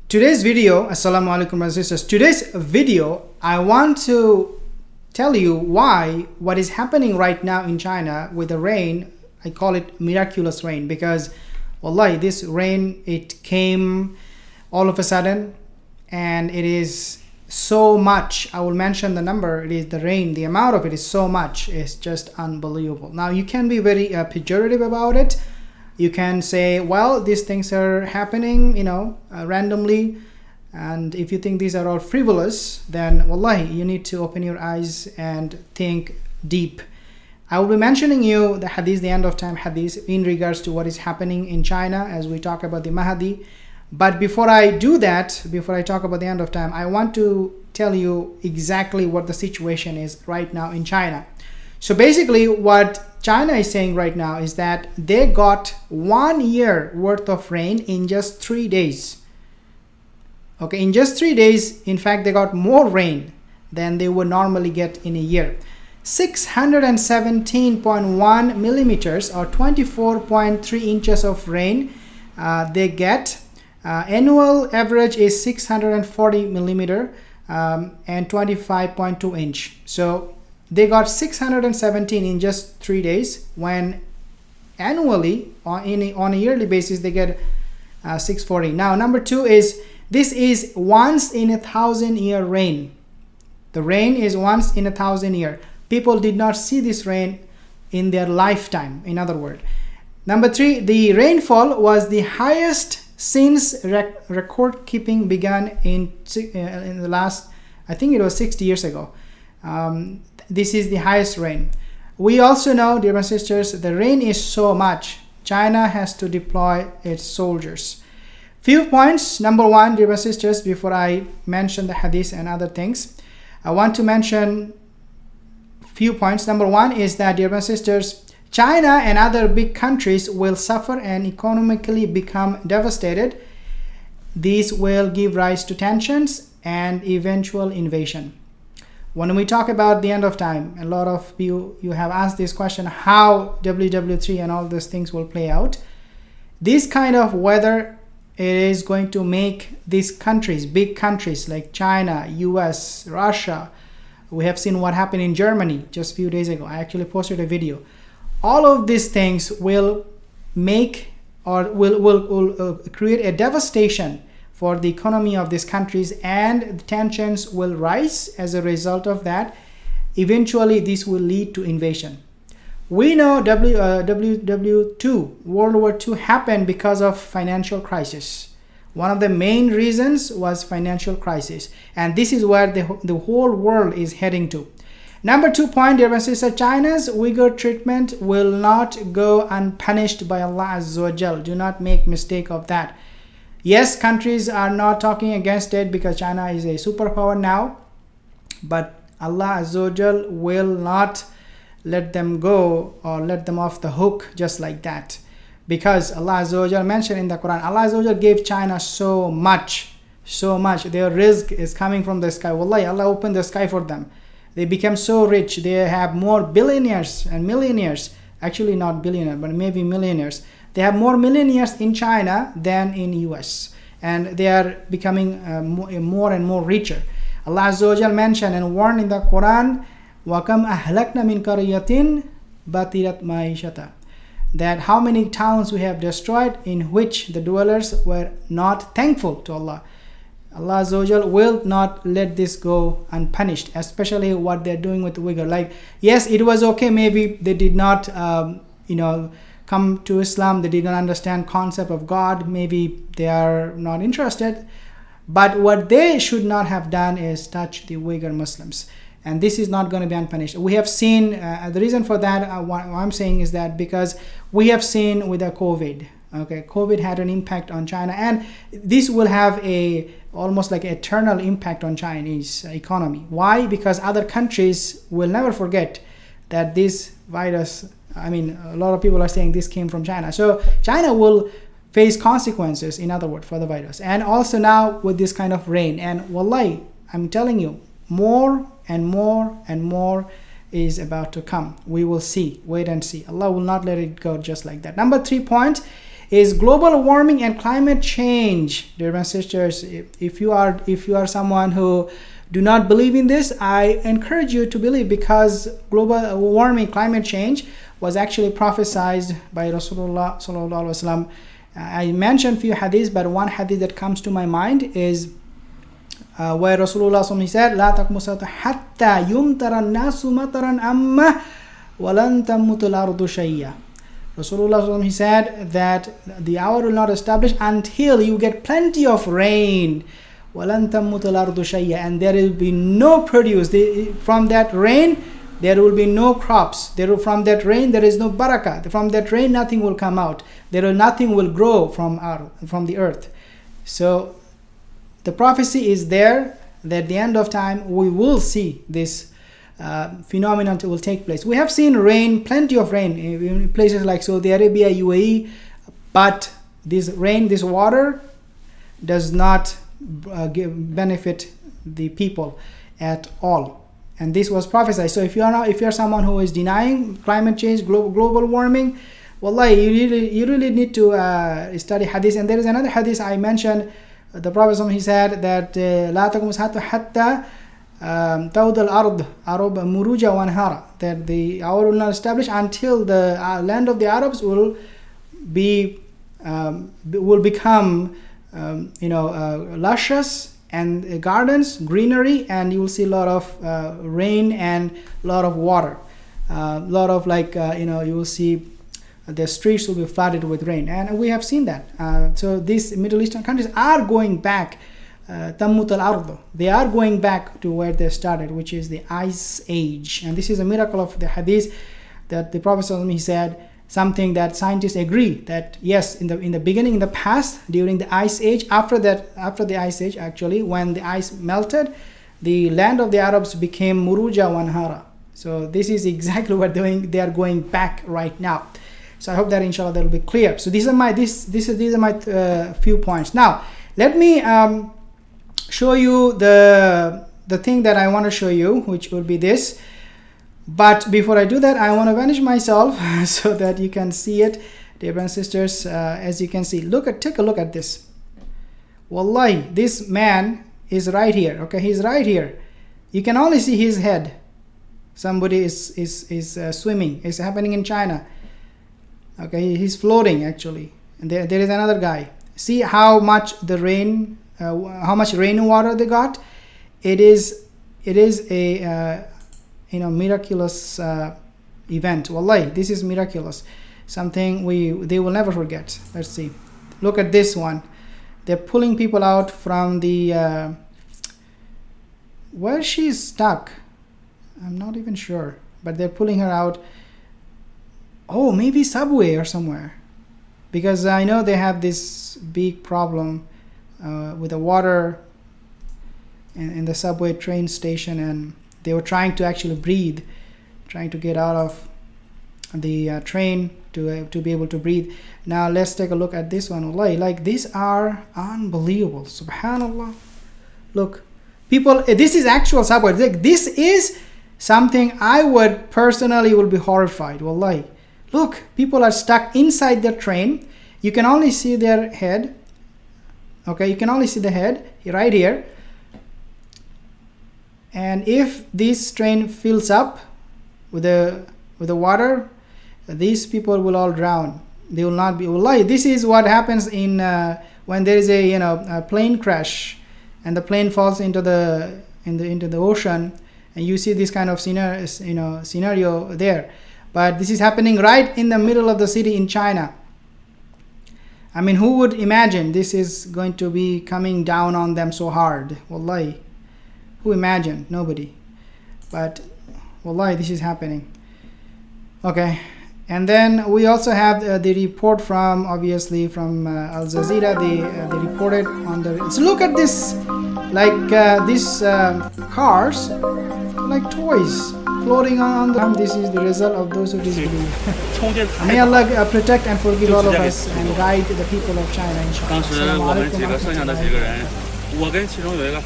Today's video, assalamu alaikum brothers and sisters. Today's video, I want to tell you why what is happening right now in China with the rain, I call it miraculous rain, because wallahi, this rain, it came all of a sudden, and it is so much. I will mention the number. It is the rain, the amount of it is so much, it's just unbelievable. Now you can be very pejorative about it. You can say, well, these things are happening, randomly, and if you think these are all frivolous, then wallahi, you need to open your eyes and think deep. I will be mentioning you the hadith, the end of time hadith, in regards to what is happening in China as we talk about the Mahdi. But before I do that, before I talk about the end of time, I want to tell you exactly what the situation is right now in China. So basically what China is saying right now is that they got 1 year worth of rain in just 3 days. Okay, in just 3 days, in fact, they got more rain than they would normally get in a year. 617.1 millimeters or 24.3 inches of rain they get. Annual average is 640 millimeter and 25.2 inch. So they got 617 in just 3 days, when annually on a yearly basis they get 640. Now number two is, this is once in 1,000 year rain. The rain is once in 1,000 year. People did not see this rain in their lifetime, in other words. Number three, the rainfall was the highest since record keeping began in the last, I think it was 60 years ago. This is the highest rain. We also know, dear brothers and sisters, the rain is so much, China has to deploy its soldiers. Few points. Number one, dear brothers and sisters, before I mention the hadith and other things, I want to mention few points. Number one is that, dear brothers and sisters, China and other big countries will suffer and economically become devastated. These will give rise to tensions and eventual invasion. When we talk about the end of time, a lot of you have asked this question, how WW3 and all those things will play out. This kind of weather, it is going to make these countries, big countries like China, US, Russia. We have seen what happened in Germany just a few days ago. I actually posted a video. All of these things will make or will create a devastation for the economy of these countries, and the tensions will rise as a result of that. Eventually this will lead to invasion. We know World War II happened because of financial crisis. One of the main reasons was financial crisis, and this is where the whole world is heading to. Number 2 point, dear brothers and sisters, China's Uyghur treatment will not go unpunished by Allah Azza wa Jal. Do not make mistake of that. Yes, countries are not talking against it because China is a superpower now, but Allah Azza wa Jal will not let them go or let them off the hook just like that, because Allah Azza wa Jal mentioned in the Quran, Allah Azza wa Jal gave China so much. Their rizq is coming from the sky. Wallahi, Allah opened the sky for them. They became so rich. They have more billionaires and millionaires, actually not billionaires, but maybe millionaires. They have more millionaires in China than in US, and they are becoming more and more richer. Allah Azza wa Jal mentioned and warned in the Quran, وَكَمْ أَهْلَكْنَا مِنْ قَرْيَةٍ بَطِرَتْ مَعِيشَتَهَا, that how many towns we have destroyed in which the dwellers were not thankful to Allah. Allah Azza wa Jal will not let this go unpunished, especially what they're doing with the Uyghur. Like, yes, it was okay, maybe they did not come to Islam, they did not understand concept of God, maybe they are not interested, but what they should not have done is touch the Uyghur Muslims, and this is not going to be unpunished. We have seen the reason for that, what I'm saying is that because we have seen with the COVID, okay, COVID had an impact on China, and this will have a almost like eternal impact on Chinese economy. Why? Because other countries will never forget that this virus, I mean, a lot of people are saying this came from China. So China will face consequences, in other words, for the virus. And also now with this kind of rain. And wallahi, I'm telling you, more and more and more is about to come. We will see. Wait and see. Allah will not let it go just like that. Number 3 point is global warming and climate change. Dear brothers and sisters, if you are someone who do not believe in this, I encourage you to believe, because global warming, climate change was actually prophesied by Rasulullah sallallahu alaihi wasallam. I mentioned few hadiths, but one hadith that comes to my mind is where Rasulullah sallallahu alaihi wasallam said, "La taqmusatu hatta yumtara an-nasu mataran amma wa lan tamutul ardu shay'a." Rasulullah sallallahu alaihi wasallam, he said that the hour will not establish until you get plenty of rain. وَلَن تَمُّتَ الْأَرْضُ شَيْئًا, and there will be no produce. From that rain, there will be no crops. From that rain, there is no barakah. From that rain, nothing will come out. Nothing will grow from the earth. So the prophecy is there that at the end of time, we will see this phenomenon will take place. We have seen rain, plenty of rain in places like Saudi Arabia, UAE, but this rain, this water does not benefit the people at all, and this was prophesied. So if you're someone who is denying climate change, global warming, wallahi, you really need to study hadith. And there is another hadith I mentioned. The Prophet, he said that لا تقوم الساعة حتى تود الأرض عرب مروجا وانهارا, that the hour will not establish until the land of the Arabs will become luscious, and gardens, greenery, and you will see a lot of rain and a lot of water, a lot of you will see the streets will be flooded with rain, and we have seen that. So these Middle Eastern countries are going back, tammut al-ardu, they are going back to where they started, which is the ice age. And this is a miracle of the hadith that the Prophet ﷺ, he said something that scientists agree that yes, in the beginning, in the past, during the ice age, after the ice age, actually, when the ice melted, the land of the Arabs became muruja wanhara. So this is exactly what they are going back right now. So I hope that inshallah that will be clear. So these are my few points. Now let me show you the thing that I want to show you, which will be this. But before I do that, I want to vanish myself so that you can see it, dear brothers and sisters. As you can see, take a look at this. Wallahi, this man is right here. Okay, he's right here. You can only see his head. Somebody is swimming. It's happening in China. Okay, he's floating actually. And there is another guy. See how much how much rainwater they got. It is a miraculous event. Wallahi, this is miraculous. Something they will never forget. Let's see. Look at this one. They're pulling people out from the where she's stuck. I'm not even sure, but they're pulling her out. Oh, maybe subway or somewhere, because I know they have this big problem with the water in the subway train station, and they were trying to actually breathe, trying to get out of the train to be able to breathe. Now let's take a look at this one. Wallahi, like these are unbelievable. Subhanallah. Look, people, this is actual subway. This is something I would personally will be horrified. Wallahi. Look, people are stuck inside the train. You can only see their head. Okay, you can only see the head right here. And if this train fills up with the water, these people will all drown. They will not be alive. This is what happens in when there is a plane crash and the plane falls into the ocean, and you see this kind of scenario there. But this is happening right in the middle of the city in China. I mean, who would imagine this is going to be coming down on them so hard? Wallahi. Who imagined? Nobody. But wallahi, this is happening. Okay. And then we also have the report from Al Jazeera. They reported on the. So look at this, these cars, like toys, floating on them. This is the result of those who disbelieve. May Allah protect and forgive all of us and guide the people of China, inshallah. 当时我们几个剩下的几个人，我跟其中有一个。